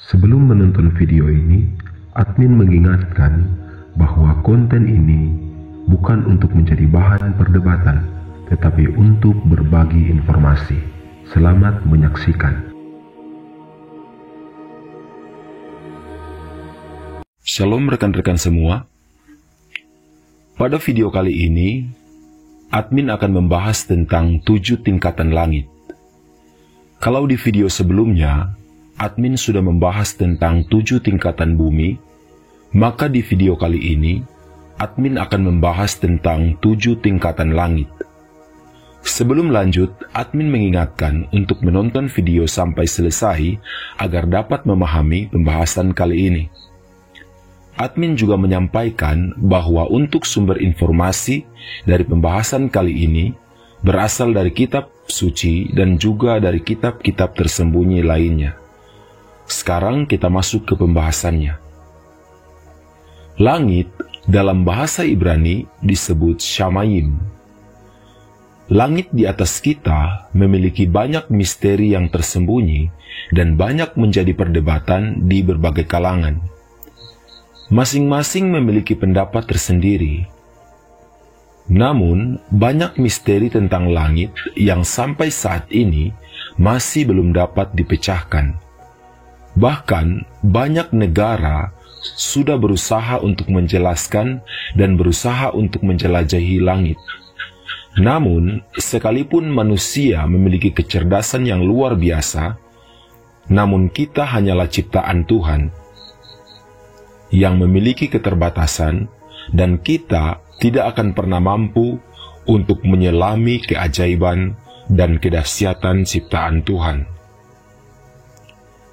Sebelum menonton video ini, admin mengingatkan bahwa konten ini bukan untuk menjadi bahan perdebatan, tetapi untuk berbagi informasi. Selamat menyaksikan. Shalom rekan-rekan semua. Pada video kali ini, admin akan membahas tentang 7 tingkatan langit. Kalau di video sebelumnya, admin sudah membahas tentang 7 tingkatan bumi, maka di video kali ini, admin akan membahas tentang 7 tingkatan langit. Sebelum lanjut, admin mengingatkan untuk menonton video sampai selesai agar dapat memahami pembahasan kali ini. Admin juga menyampaikan bahwa untuk sumber informasi dari pembahasan kali ini berasal dari kitab suci dan juga dari kitab-kitab tersembunyi lainnya. Sekarang kita masuk ke pembahasannya. Langit dalam bahasa Ibrani disebut Shamayim. Langit di atas kita memiliki banyak misteri yang tersembunyi dan banyak menjadi perdebatan di berbagai kalangan. Masing-masing memiliki pendapat tersendiri. Namun, banyak misteri tentang langit yang sampai saat ini masih belum dapat dipecahkan. Bahkan, banyak negara sudah berusaha untuk menjelaskan dan berusaha untuk menjelajahi langit. Namun, sekalipun manusia memiliki kecerdasan yang luar biasa, namun kita hanyalah ciptaan Tuhan yang memiliki keterbatasan, dan kita tidak akan pernah mampu untuk menyelami keajaiban dan kedahsyatan ciptaan Tuhan.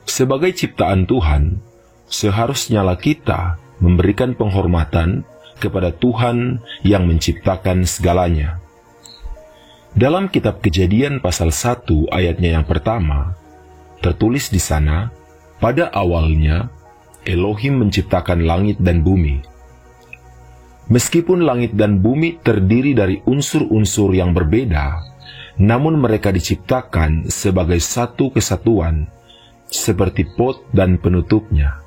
Sebagai ciptaan Tuhan, seharusnya kita memberikan penghormatan kepada Tuhan yang menciptakan segalanya. Dalam kitab Kejadian pasal 1 ayatnya yang pertama, tertulis di sana, pada awalnya Elohim menciptakan langit dan bumi. Meskipun langit dan bumi terdiri dari unsur-unsur yang berbeda, namun mereka diciptakan sebagai satu kesatuan, seperti pot dan penutupnya.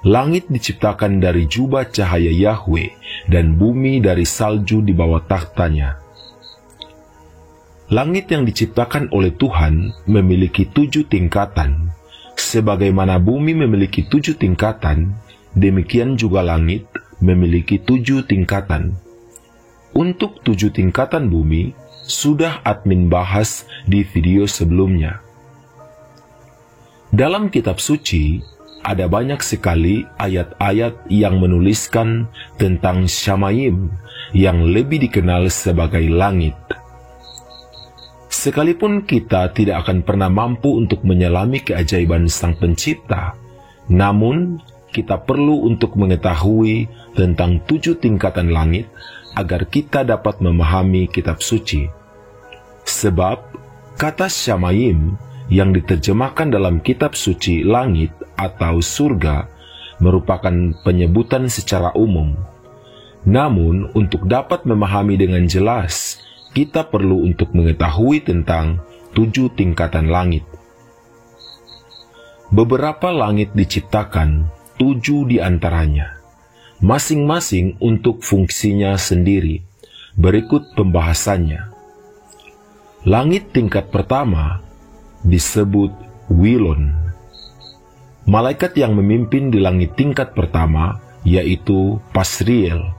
Langit diciptakan dari jubah cahaya Yahweh dan bumi dari salju di bawah takhtanya. Langit yang diciptakan oleh Tuhan memiliki 7 tingkatan. Sebagaimana bumi memiliki 7 tingkatan, demikian juga langit memiliki 7 tingkatan. Untuk 7 tingkatan bumi, sudah admin bahas di video sebelumnya. Dalam kitab suci, ada banyak sekali ayat-ayat yang menuliskan tentang Shamayim yang lebih dikenal sebagai langit. Sekalipun kita tidak akan pernah mampu untuk menyelami keajaiban Sang Pencipta, namun kita perlu untuk mengetahui tentang 7 tingkatan langit agar kita dapat memahami kitab suci. Sebab kata Shamayim yang diterjemahkan dalam kitab suci langit atau surga merupakan penyebutan secara umum. Namun, untuk dapat memahami dengan jelas, kita perlu untuk mengetahui tentang 7 tingkatan langit. Beberapa langit diciptakan, 7 di antaranya, masing-masing untuk fungsinya sendiri. Berikut pembahasannya. Langit tingkat pertama disebut Wilon. Malaikat yang memimpin di langit tingkat pertama yaitu Pasriel.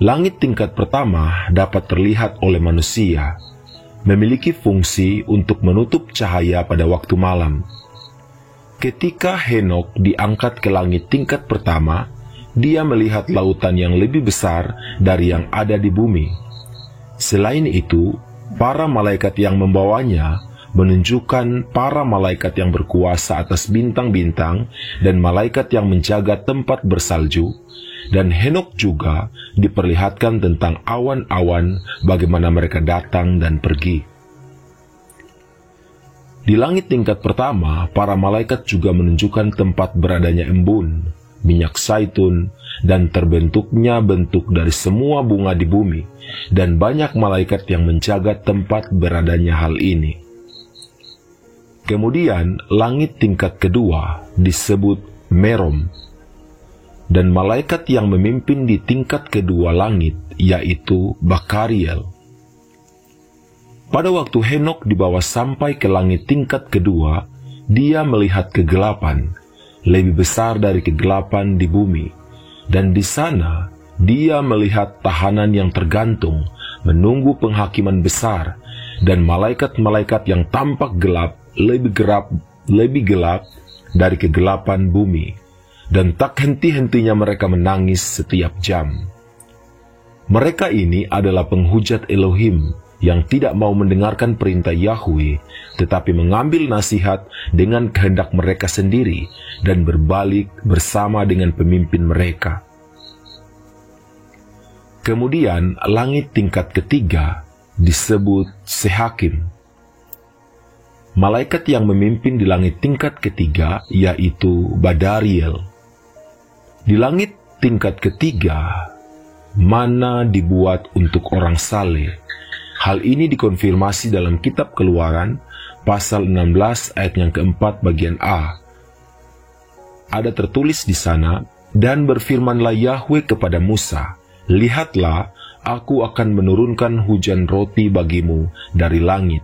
Langit tingkat pertama dapat terlihat oleh manusia, memiliki fungsi untuk menutup cahaya pada waktu malam. Ketika Henokh diangkat ke langit tingkat pertama, dia melihat lautan yang lebih besar dari yang ada di bumi. Selain itu, para malaikat yang membawanya menunjukkan para malaikat yang berkuasa atas bintang-bintang dan malaikat yang menjaga tempat bersalju, dan Henokh juga diperlihatkan tentang awan-awan bagaimana mereka datang dan pergi. Di langit tingkat pertama, para malaikat juga menunjukkan tempat beradanya embun, minyak zaitun, dan terbentuknya bentuk dari semua bunga di bumi, dan banyak malaikat yang menjaga tempat beradanya hal ini. Kemudian langit tingkat kedua disebut Merom, dan malaikat yang memimpin di tingkat kedua langit yaitu Bakariel. Pada waktu Henok dibawa sampai ke langit tingkat kedua, dia melihat kegelapan, lebih besar dari kegelapan di bumi, dan di sana dia melihat tahanan yang tergantung, menunggu penghakiman besar, dan malaikat-malaikat yang tampak gelap, lebih gelap dari kegelapan bumi, dan tak henti-hentinya mereka menangis setiap jam. Mereka ini adalah penghujat Elohim yang tidak mau mendengarkan perintah Yahweh, tetapi mengambil nasihat dengan kehendak mereka sendiri dan berbalik bersama dengan pemimpin mereka. Kemudian langit tingkat ketiga disebut Sehakim. Malaikat yang memimpin di langit tingkat ketiga yaitu Badariel. Di langit tingkat ketiga, mana dibuat untuk orang saleh. Hal ini dikonfirmasi dalam kitab Keluaran, pasal 16 ayat yang keempat bagian A. Ada tertulis di sana, dan berfirmanlah Yahweh kepada Musa, lihatlah, aku akan menurunkan hujan roti bagimu dari langit.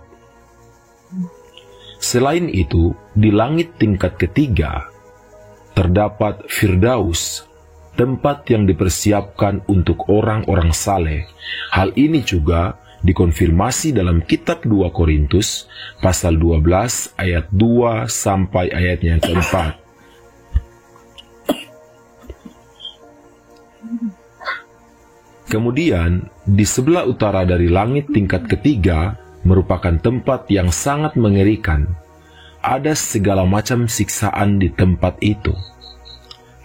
Selain itu, di langit tingkat ketiga, terdapat Firdaus, tempat yang dipersiapkan untuk orang-orang saleh. Hal ini juga dikonfirmasi dalam kitab 2 Korintus, pasal 12 ayat 2 sampai ayatnya yang keempat. Kemudian, di sebelah utara dari langit tingkat ketiga merupakan tempat yang sangat mengerikan. Ada segala macam siksaan di tempat itu.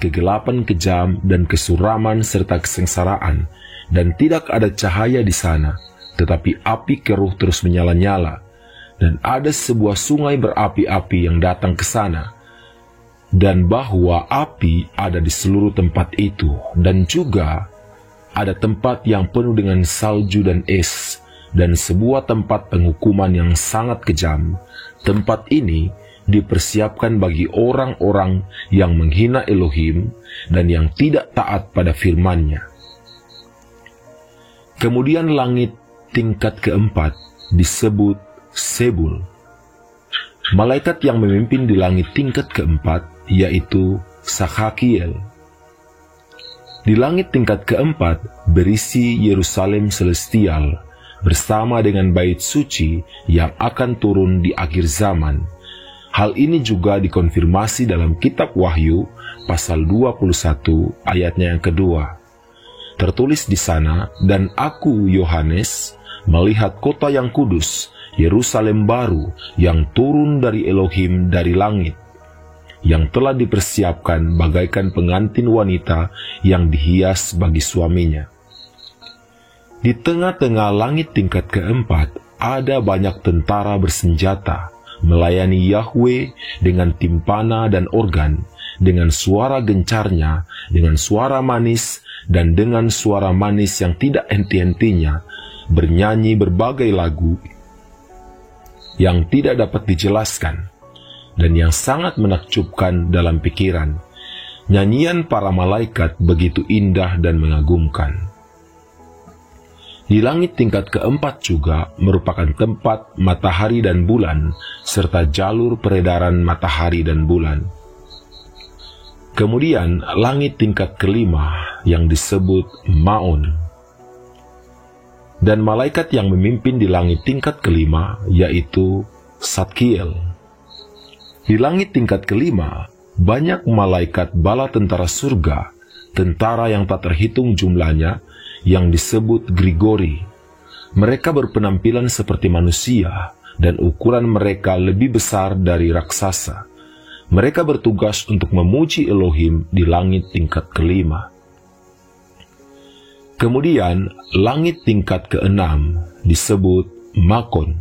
Kegelapan kejam dan kesuraman serta kesengsaraan, dan tidak ada cahaya di sana, tetapi api keruh terus menyala-nyala, dan ada sebuah sungai berapi-api yang datang ke sana, dan bahwa api ada di seluruh tempat itu, dan juga ada tempat yang penuh dengan salju dan es, dan sebuah tempat penghukuman yang sangat kejam. Tempat ini dipersiapkan bagi orang-orang yang menghina Elohim dan yang tidak taat pada firman-Nya. Kemudian langit tingkat keempat disebut Sebul. Malaikat yang memimpin di langit tingkat keempat yaitu Sakhakiel. Di langit tingkat keempat berisi Yerusalem celestial bersama dengan bait suci yang akan turun di akhir zaman. Hal ini juga dikonfirmasi dalam kitab Wahyu pasal 21 ayatnya yang kedua. Tertulis di sana, dan aku Yohanes melihat kota yang kudus, Yerusalem baru yang turun dari Elohim dari langit, yang telah dipersiapkan bagaikan pengantin wanita yang dihias bagi suaminya. Di tengah-tengah langit tingkat keempat ada banyak tentara bersenjata melayani Yahweh dengan timpana dan organ, dengan suara gencarnya, dengan suara manis, dan dengan suara manis yang tidak henti-hentinya, bernyanyi berbagai lagu yang tidak dapat dijelaskan, dan yang sangat menakjubkan dalam pikiran. Nyanyian para malaikat begitu indah dan mengagumkan. Di langit tingkat keempat juga merupakan tempat matahari dan bulan, serta jalur peredaran matahari dan bulan. Kemudian langit tingkat kelima yang disebut Maon. Dan malaikat yang memimpin di langit tingkat kelima yaitu Satkiel. Di langit tingkat kelima, banyak malaikat bala tentara surga, tentara yang tak terhitung jumlahnya, yang disebut Grigori. Mereka berpenampilan seperti manusia, dan ukuran mereka lebih besar dari raksasa. Mereka bertugas untuk memuji Elohim di langit tingkat kelima. Kemudian, langit tingkat keenam disebut Makon.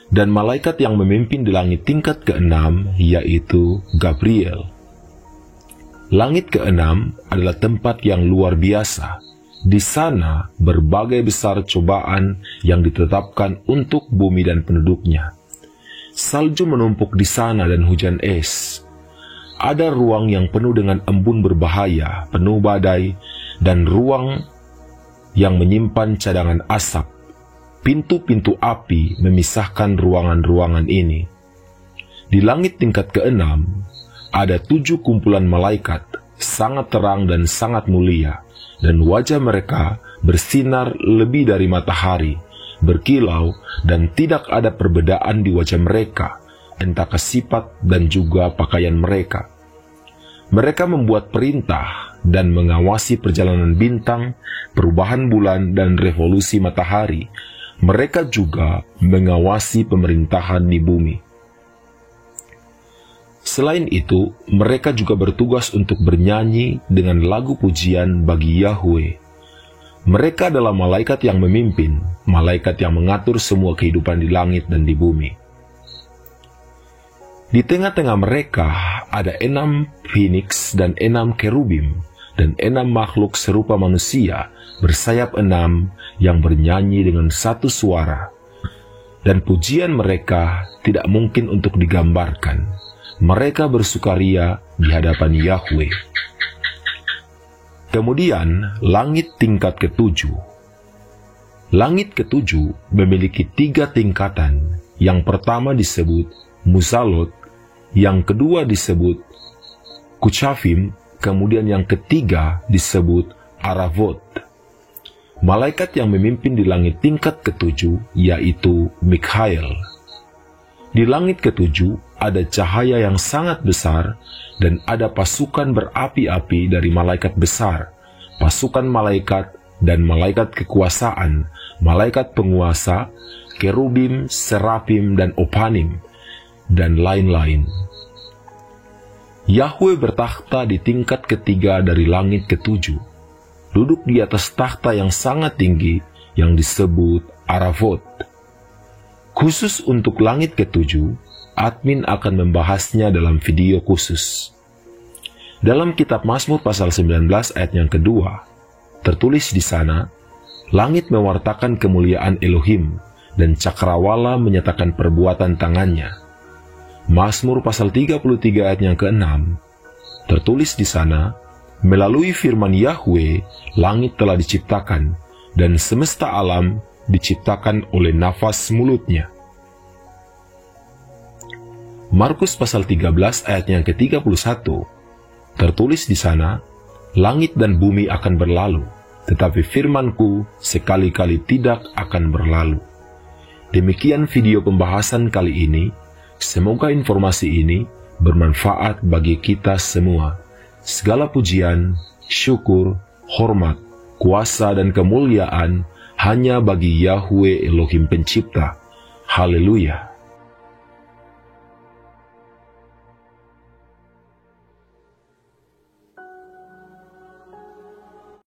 Dan malaikat yang memimpin di langit tingkat keenam yaitu Gabriel. Langit keenam adalah tempat yang luar biasa. Di sana berbagai besar cobaan yang ditetapkan untuk bumi dan penduduknya. Salju menumpuk di sana dan hujan es. Ada ruang yang penuh dengan embun berbahaya, penuh badai, dan ruang yang menyimpan cadangan asap. Pintu-pintu api memisahkan ruangan-ruangan ini. Di langit tingkat ke-6, ada 7 kumpulan malaikat, sangat terang dan sangat mulia, dan wajah mereka bersinar lebih dari matahari, berkilau, dan tidak ada perbedaan di wajah mereka, entah sifat dan juga pakaian mereka. Mereka membuat perintah dan mengawasi perjalanan bintang, perubahan bulan, dan revolusi matahari. Mereka juga mengawasi pemerintahan di bumi. Selain itu, mereka juga bertugas untuk bernyanyi dengan lagu pujian bagi Yahweh. Mereka adalah malaikat yang memimpin, malaikat yang mengatur semua kehidupan di langit dan di bumi. Di tengah-tengah mereka ada 6 Phoenix dan 6 kerubim, dan 6 makhluk serupa manusia bersayap 6 yang bernyanyi dengan satu suara. Dan pujian mereka tidak mungkin untuk digambarkan. Mereka bersukaria di hadapan Yahweh. Kemudian langit tingkat ke-7. Langit ke-7 memiliki 3 tingkatan. Yang pertama disebut Muzalot, yang kedua disebut Kuchafim, kemudian yang ketiga disebut Aravot. Malaikat yang memimpin di langit tingkat ke-7 yaitu Mikhael. Di langit ke-7 ada cahaya yang sangat besar dan ada pasukan berapi-api dari malaikat besar, pasukan malaikat dan malaikat kekuasaan, malaikat penguasa, kerubim, serafim, dan opanim, dan lain-lain. Yahweh bertakhta di tingkat ketiga dari langit ke-7, duduk di atas takhta yang sangat tinggi yang disebut Aravot. Khusus untuk langit ke-7, admin akan membahasnya dalam video khusus. Dalam kitab Mazmur pasal 19 ayat yang kedua, tertulis di sana, langit mewartakan kemuliaan Elohim, dan cakrawala menyatakan perbuatan tangannya. Mazmur pasal 33 ayat yang ke-6, tertulis di sana, melalui firman Yahweh, langit telah diciptakan, dan semesta alam diciptakan oleh nafas mulutnya. Markus pasal 13 ayat yang ke-31, tertulis di sana, langit dan bumi akan berlalu, tetapi firmanku sekali-kali tidak akan berlalu. Demikian video pembahasan kali ini. Semoga informasi ini bermanfaat bagi kita semua. Segala pujian, syukur, hormat, kuasa, dan kemuliaan hanya bagi Yahweh Elohim Pencipta. Haleluya!